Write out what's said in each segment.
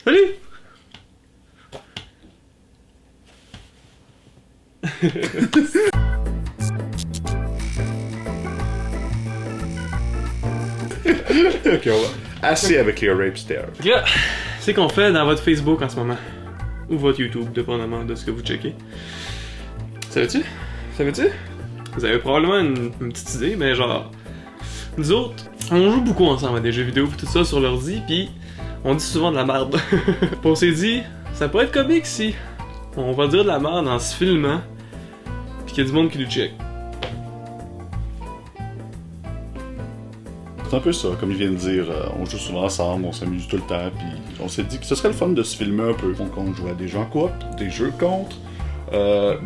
Salut! Ok, on va. Assez avec les rape stairs. Fait que là, c'est qu'on fait dans votre Facebook en ce moment. Ou votre YouTube, dépendamment de ce que vous checkez. Savais-tu? Savais-tu? Vous avez probablement une petite idée, mais genre... Nous autres, on joue beaucoup ensemble à des jeux vidéo pis tout ça sur l'ordi, pis on dit souvent de la merde. Pis on s'est dit, ça pourrait être comique si on va dire de la merde en se filmant, pis qu'il y a du monde qui nous check. C'est un peu ça, comme il vient de dire, on joue souvent ensemble, on s'amuse tout le temps, puis on s'est dit que ce serait le fun de se filmer un peu. Donc on joue à des jeux en coop, des jeux contre,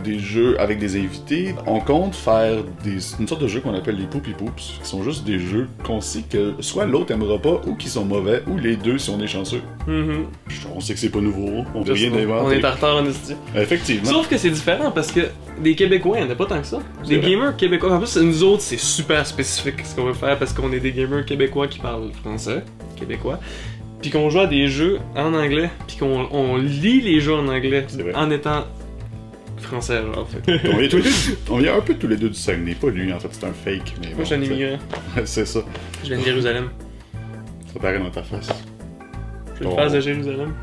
des jeux avec des invités. On compte faire une sorte de jeu qu'on appelle les Poopy Poops, qui sont juste des jeux qu'on sait que soit l'autre aimera pas, ou qui sont mauvais, ou les deux si on est chanceux. On sait que c'est pas nouveau, on veut rien inventer. On est en retard en esti. Effectivement. Sauf que c'est différent parce que des Québécois, il n'y en a pas tant que ça. Des gamers québécois. En plus, nous autres, c'est super spécifique ce qu'on veut faire parce qu'on est des gamers québécois qui parlent français, québécois, puis qu'on joue à des jeux en anglais, puis qu'on lit les jeux en anglais en étant français, genre, en fait. On vient un peu tous les deux du Saguenay, pas lui, en fait, c'est un fake. Mais Moi, je suis un immigrant. C'est ça. Je viens de Jérusalem. Ça paraît dans ta face. Je suis une face de Jérusalem.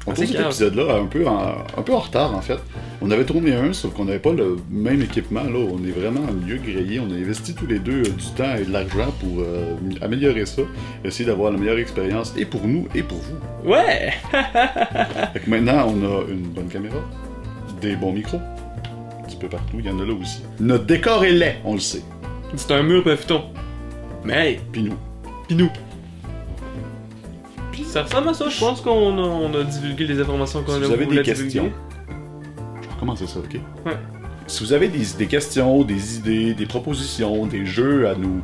On tourne cet épisode-là un peu en retard, en fait. On avait tourné un, sauf qu'on n'avait pas le même équipement. Là, on est vraiment en milieu grillé. On a investi tous les deux du temps et de l'argent pour améliorer ça. Essayer d'avoir la meilleure expérience, et pour nous, et pour vous. Ouais! Fait que maintenant, on a une bonne caméra, des bons micros, un petit peu partout, il y en a là aussi. Notre décor est laid, on le sait. C'est un mur pis un futon. Mais hey! Puis nous. Pis nous. Pis ça ressemble à ça, je pense qu'on a divulgué les informations qu'on a voulu divulguer. Si vous avez des questions, je vais recommencer ça, ok? Ouais. Si vous avez des questions, des idées, des propositions, des jeux à nous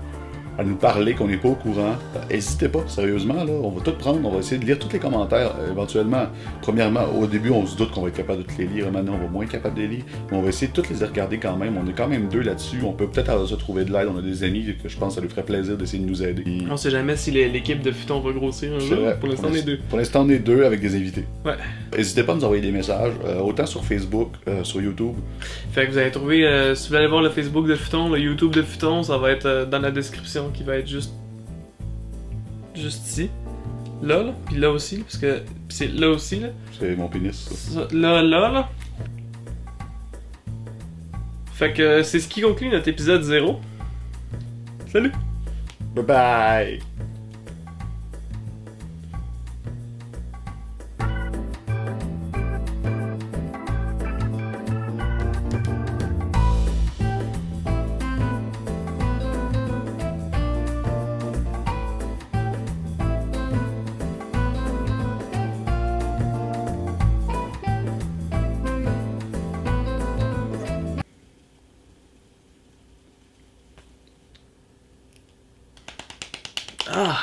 parler qu'on n'est pas au courant, n'hésitez pas, sérieusement, là, on va tout prendre, on va essayer de lire tous les commentaires, éventuellement. Premièrement, au début, on se doute qu'on va être capable de tous les lire, maintenant on va moins être capable de les lire, mais on va essayer de toutes les regarder quand même, on est quand même deux là-dessus, on peut peut-être se trouver de l'aide, on a des amis que je pense que ça lui ferait plaisir d'essayer de nous aider. On sait jamais si l'équipe de Futon va grossir un jour, pour l'instant on est deux. Pour l'instant on est deux avec des invités. Ouais. N'hésitez pas à nous envoyer des messages, autant sur Facebook, sur YouTube. Fait que vous allez trouver, si vous allez voir le Facebook de Futon, le YouTube de Futon, ça va être dans la description qui va être juste ici. Là, puis là aussi, parce que c'est là aussi, là. C'est mon pénis, ça. Là. Fait que c'est ce qui conclut notre épisode 0. Salut! Bye bye! Ah!